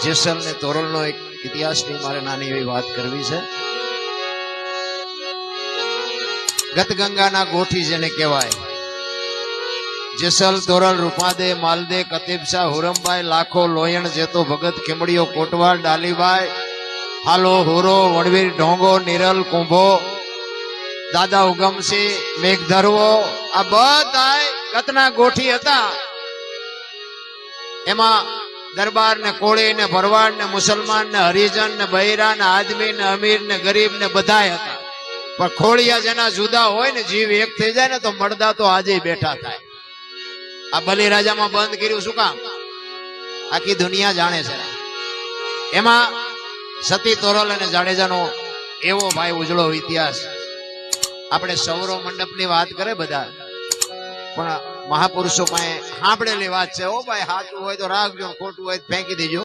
જેસલ ને તોરલ નો એક ઇતિહાસની મારે નાની એવી વાત કરવી છે. ગતગંગાના ગોઠી જેને કહેવાય, જેસલ તોરલ રૂપાદે માલદે કતીબશાહ હુરમભાઈ લાખો લોયણ જેતો ભગત ખેમડીઓ કોટવાલ ડાલીભાઈ હાલો હુરો વણવીર ઢોંગો નિરલ કુંભો દાદા ઉગમસિંહ મેઘધરવો આ બધા ગતના ગોઠી હતા. એમાં દરબાર ને કોળી ને ભરવાડ ને મુસલમાન ને હરિજન ને બૈરા ને આદમી ને અમીર ને ગરીબ ને બધા હતા. પણ ખોળિયા જેના જુદા હોય ને જીવ એક થઈ જાય ને તો મળદા તો આજે બેઠા થાય. આ બલિરાજામાં બંધ કર્યું શું કામ? આખી દુનિયા જાણે છે. એમાં સતી તોરલ અને જાડેજાનો એવો ભાઈ ઉજળો ઇતિહાસ. આપણે સૌરો મંડપની વાત કરે બધા, પણ મહાપુરુષો પાસે સાંભળેલી વાત છે. ઓ ભાઈ, સાચું હોય તો રાખજો, ખોટું હોય તો ફેંકી દેજો.